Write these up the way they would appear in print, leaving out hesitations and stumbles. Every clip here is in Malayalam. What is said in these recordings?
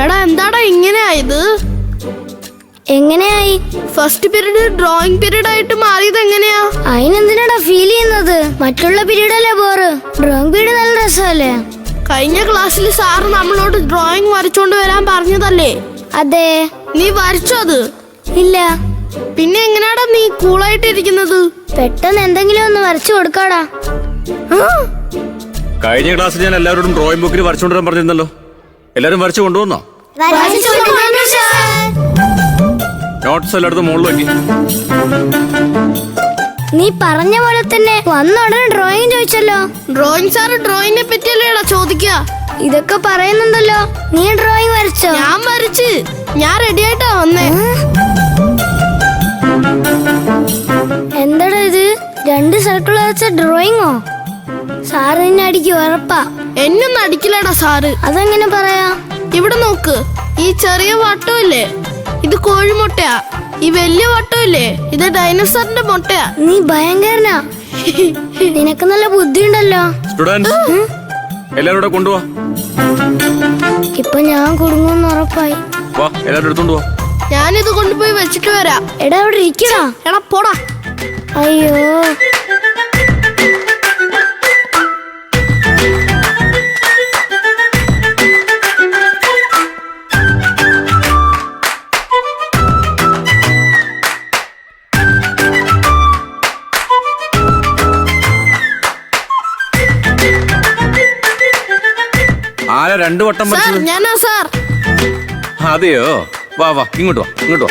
എടാ എന്താടാ ഇങ്ങനെയായത്? എങ്ങനെയായി? ഫസ്റ്റ് പീരീഡ് ഡ്രോയിങ് പീരീഡ് ആയിട്ട് മാറിയത് എങ്ങനെയാ? അതിനെന്തിനാടാ ഫീൽ ചെയ്യുന്നത്? മറ്റുള്ള പീരീഡ് അല്ലേ ബോറ്, ഡ്രോയിങ് പീരീഡ് നല്ല രസമല്ലേ? കഴിഞ്ഞ ക്ലാസ്സിൽ സാറ് നമ്മളോട് ഡ്രോയിങ് വരച്ചോണ്ട് വരാൻ പറഞ്ഞതല്ലേ? അതെ. നീ വരച്ചോ അത്? ഇല്ല. പിന്നെ എങ്ങനെയാടാ നീ കൂളായിട്ട് ഇരിക്കുന്നത്? പെട്ടെന്ന് എന്തെങ്കിലും ഒന്ന് വരച്ചു കൊടുക്കാടാ. കഴിഞ്ഞ ക്ലാസ്സിൽ ഞാൻ എല്ലാവരോടും ഡ്രോയിങ് ബുക്കിൽ വരച്ചുകൊണ്ടുവരാൻ പറഞ്ഞിരുന്നല്ലോ. എല്ലാരും വരച്ചു കൊണ്ടുവന്നോ? നോട്ട്സ് എല്ലായിടത്തും മുകളിൽ വെക്കി. നീ പറഞ്ഞ പോലെ തന്നെ വന്ന ഉടനെ ഡ്രോയിങ് ചോദിച്ചല്ലോ. ഡ്രോയിങ് സാറ് ഡ്രോയിങ്ങിനെ പറ്റിയല്ലേടാ ചോദിക്കുക. ഇതൊക്കെ പറയുന്നുണ്ടല്ലോ. നീ ഡ്രോയിങ് വരച്ചോ? ഞാൻ വരച്ച്, ഞാൻ റെഡി ആയിട്ടാ വന്നേ. എന്താടാ ഇത്? 2 സർക്കിൾ വരച്ച ഡ്രോയിങ്ങോ? സാറ് നിന്നെ അടിക്കും ഉറപ്പാ. എന്നൊന്നും അടിക്കില്ലടാ സാറ്. അതെങ്ങനെ പറയാ? ഇവിടെ നോക്ക്, ഈ ചെറിയ വട്ടമില്ലേ ഇത് കോഴിമുട്ടയാ. ഈ വലിയ വട്ടമില്ലേ ഇത് ഡൈനോസറിന്റെ മുട്ടയാ. നീ ഭയങ്കരനാ. നിനക്ക് നല്ല ബുദ്ധി ഉണ്ടല്ലോ. സ്റ്റുഡന്റ്സ് എല്ലാവരും കൊണ്ടുപോവാ. ഇപ്പൊ ഞാൻ കുടുങ്ങുമെന്ന് ഉറപ്പായി. വാ, എല്ലാവരും എടുത്തോണ്ട് വാ. ഞാനിത് കൊണ്ടുപോയി വെച്ചിട്ട് വരാം. എടാ അവിടെ ഇരിക്കടാ. എടാ പോടാ. അയ്യോ, ആരാ 2 വട്ടം സാർ വരച്ചത്? ഞാനാ സാർ. അതെയോ? വാ വാ, ഇങ്ങോട്ട് വാ, ഇങ്ങോട്ട് വാ.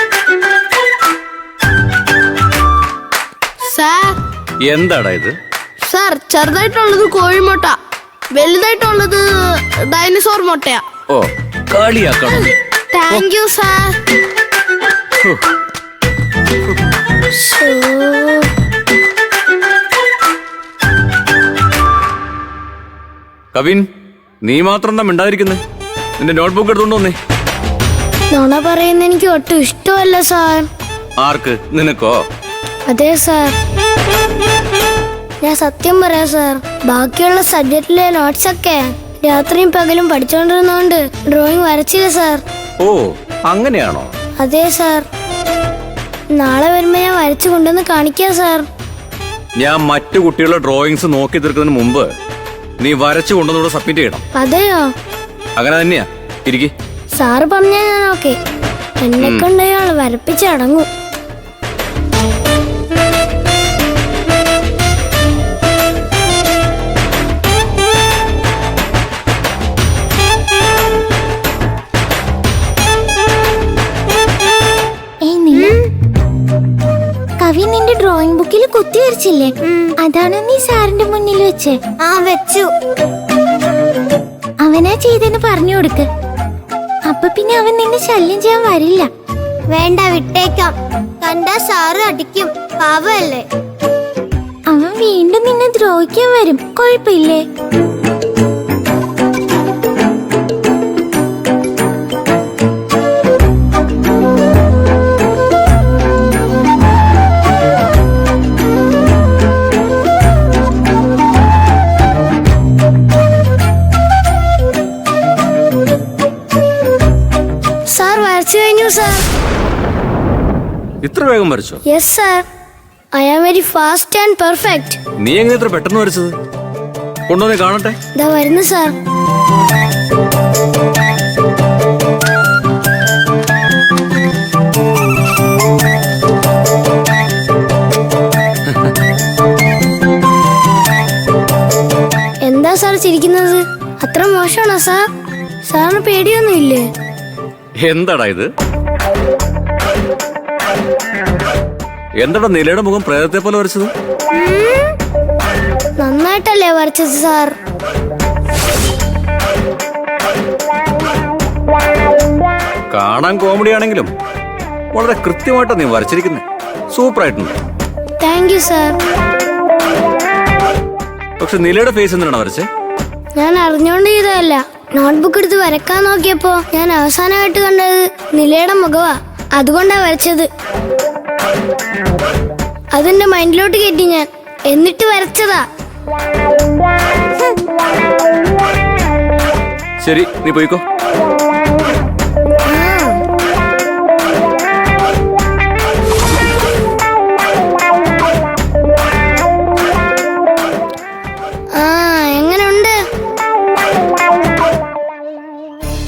സാർ എന്താടാ ഇത്? സാർ ചെറുതായിട്ടുള്ളത് കോഴിമുട്ട, വലുതായിട്ടുള്ളത് ഡൈനോസോർ മുട്ടയാ. ഓ, കളിയാക്കണോ? Thank you sir. കവിൻ, നീ മാത്രം എന്താ മിണ്ടാതിരിക്കുന്നേ? നിന്റെ നോട്ട്ബുക്ക് എടുത്തോണ്ട് വന്നേ. നുണ പറയുന്ന എനിക്ക് ഒട്ടും ഇഷ്ടമല്ല സാർ. ആർക്ക്? നിനക്കോ? അതെ സാർ, ഞാൻ സത്യം പറയാം സാർ. ബാക്കിയുള്ള സബ്ജക്റ്റിലെ നോട്ട്സ് ഒക്കെ രാത്രിയും പകലും പഠിച്ചോണ്ടിരുന്നോണ്ട് ഡ്രോയിങ് വരച്ചില്ല സാർ. ഓ, അങ്ങനെയാണോ? അതെ സാർ. നാളെ വരുമ്പോ ഞാൻ വരച്ചു കൊണ്ടുവന്ന് കാണിക്കാം സാർ. ഞാൻ മറ്റു കുട്ടികളുടെ ഡ്രോയിങ്സ് നോക്കി തീർക്കുന്നതിന് മുമ്പ് നീ വരച്ചു കൊണ്ടുവന്നൂടെ സബ്മിറ്റ് ചെയ്യണം. അതെയോ? അങ്ങനെ തന്നെയാ. ഇരിക്കി. സാറ് പറഞ്ഞാ ഞാൻ ഓക്കെ. എന്നെ കൊണ്ട് അയാൾ വരപ്പിച്ചടങ്ങും. കവി നിന്റെ ഡ്രോയിങ് ബുക്കിൽ കുത്തി വരച്ചില്ലേ? അതാണ് നീ സാറിന്റെ മുന്നിൽ വെച്ച്? ആ വെച്ചു. അവനാ ചെയ്തെന്ന് പറഞ്ഞു കൊടുക്ക്. അപ്പൊ പിന്നെ അവൻ നിന്നെ ശല്യം ചെയ്യാൻ വരില്ല. വേണ്ട, വിട്ടേക്കാം. കണ്ടാ സാറ് അടിക്കും. പാവല്ലേ. അവൻ വീണ്ടും നിന്നെ ദ്രോഹിക്കാൻ വരും. കുഴപ്പമില്ലേ? സാർ വരച്ചു കഴിഞ്ഞു സാർ. ഇത്ര വേഗം വരച്ചോ? Yes sir, I am very fast and perfect. നീ എങ്ങനെ ഇത്ര പെട്ടെന്ന് വരച്ചത്? കൊണ്ടുവന്നേ കാണട്ടെ. ഇതാ വരുന്നു സാർ. എന്താ സാർ ചിരിക്കുന്നത്? അത്ര മോശമാണോ സാർ? സാറിന് പേടിയൊന്നുമില്ലേ? എന്താടാ ഇത്? എന്താടാ നിലയുടെ മുഖം പ്രേതത്തെ പോലെ വരച്ചത്? നന്നായിട്ടല്ലേ വരച്ചത് സാർ? കാണാൻ കോമഡി ആണെങ്കിലും വളരെ കൃത്യമായിട്ടാ നീ വരച്ചിരിക്കുന്നേ. സൂപ്പർ ആയിട്ടുണ്ട്. Thank you sir. പക്ഷെ നിലയുടെ ഫേസ് എന്തിനാണ് വരച്ചേ? ഞാൻ അറിഞ്ഞോണ്ട് ചെയ്തതല്ല. നോട്ട്ബുക്ക് എടുത്ത് വരക്കാൻ നോക്കിയപ്പോ ഞാൻ അവസാനമായിട്ട് കണ്ടത് നിലയുടെ മുഖവാ. അതുകൊണ്ടാ വരച്ചത്. അതെന്റെ മൈൻഡിലോട്ട് കയറ്റി ഞാൻ, എന്നിട്ട് വരച്ചതാ. ശരി, നീ പോയിക്കോ. ആ എങ്ങനെയുണ്ട്?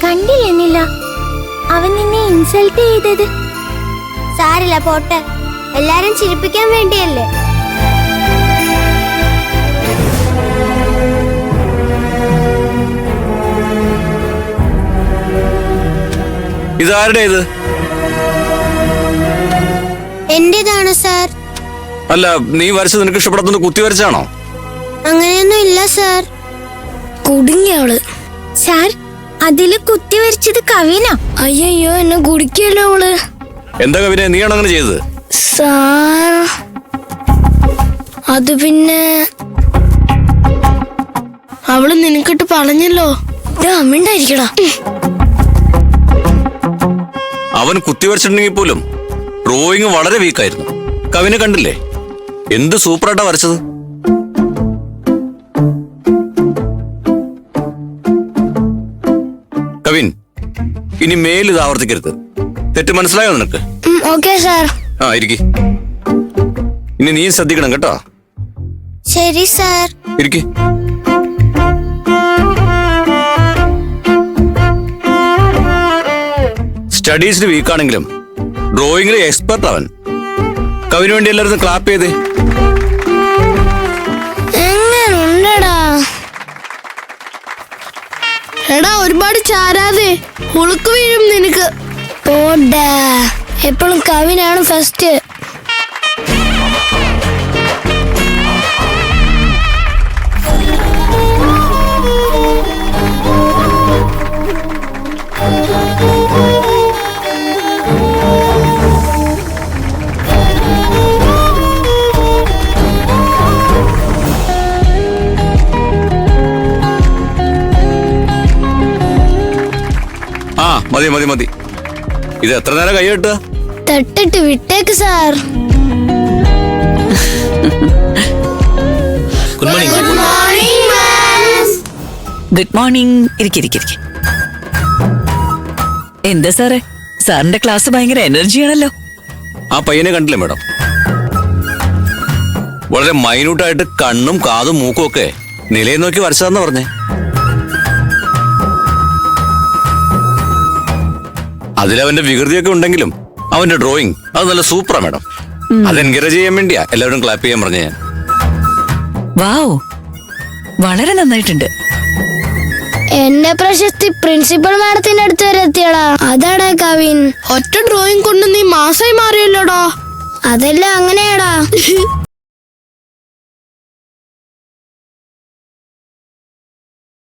കണ്ടില്ലെന്നില്ല അവൻ നിന്നെ ഇൻസൾട്ട് ചെയ്തത്. സാരില്ല, പോട്ടെ. എല്ലാരും ചിരിപ്പിക്കാൻ വേണ്ടിയല്ലേ. ഇതാരുടെ ഇത്? എന്റേതാണ് സാർ. അല്ല, നീ വരച്ചത് നിനക്ക് ഇഷ്ടപ്പെടാത്തൊന്ന് കുത്തി വരച്ചാണോ? അങ്ങനെയൊന്നും ഇല്ല സാർ. കുടുങ്ങിയവള്. സാർ, അതില് കുത്തി വരച്ചത് കവിന. അയ്യോ, എന്നെ കുടിക്കല്ലോ അവള്. എന്താ കവിനെ, നീയാണോ അങ്ങനെ ചെയ്തത്? സാർ, അത് പിന്നെ അവള് നിനക്കിട്ട് പറഞ്ഞല്ലോ. അമ്മിണ്ടായിരിക്കടാ. അവൻ കുത്തി വരച്ചിട്ടുണ്ടെങ്കിൽ പോലും ഡ്രോയിങ് വളരെ വീക്കായിരുന്നു. കവിനെ കണ്ടില്ലേ, എന്ത് സൂപ്പറായിട്ടാ വരച്ചത്. കവിൻ, ഇനി മേൽ ഇത് ആവർത്തിക്കരുത്. തെറ്റ് മനസ്സിലായോ നിനക്ക്? Okay sir. ആ, ഇരിക്കി. ഇനി നീ ശ്രദ്ധിക്കണം കേട്ടോ. ശരി സാർ. ഇരിക്കി. സ്റ്റഡീസിൽ വീക്കാണെങ്കിലും ഡ്രോയിങ്ങിൽ എക്സ്പെർട്ട് അവൻ. കവിന് വേണ്ടി എല്ലാവരും ക്ലാപ്പ് ചെയ്തേ. എങ്ങനുണ്ടടാ? എടാ, ഒരുപാട് ചാരാതെ, ഉളുക്ക് വീഴും നിനക്ക്. പോടാ, എപ്പോഴും കവിനാണ് ഫസ്റ്റ്. ആ, മതി മതി മതി. ഇത് എത്ര നേരം കൈയ്യട്ടുക? തട്ടിട്ട് വിട്ടേക്ക് sir. Good morning. Good morning. ഇരിക്കെ. എന്താ സാറേ, സാറിന്റെ ക്ലാസ് ഭയങ്കര എനർജിയാണല്ലോ. ആ പയ്യനെ കണ്ടില്ലേ മാഡം? വളരെ മൈന്യൂട്ടായിട്ട് കണ്ണും കാതും മൂക്കും ഒക്കെ നിലയെ നോക്കി വരച്ചതെന്ന് പറഞ്ഞേ. അതിലവന്റെ വികൃതിയൊക്കെ ഉണ്ടെങ്കിലും അവന്റെ ഡ്രോയിങ് അത് നല്ല സൂപ്പറാ മാഡം. അത് എൻകറേജ് ചെയ്യാൻ വേണ്ടിയാ എല്ലാവരും ക്ലാപ്പ് ചെയ്യാൻ പറഞ്ഞ ഞാൻ. വാവ്, വളരെ നന്നായിട്ടുണ്ട്. എന്റെ പ്രശസ്തി പ്രിൻസിപ്പൽ മാഡത്തിന്റെ അടുത്ത് വരെ എത്തിയടാ. അതാടാ കവിൻ. ഒറ്റ ഡ്രോയിങ് കൊണ്ട് നീ മാസായി മാറിയല്ലോടാ. അതെല്ലാം അങ്ങനെയാടാ.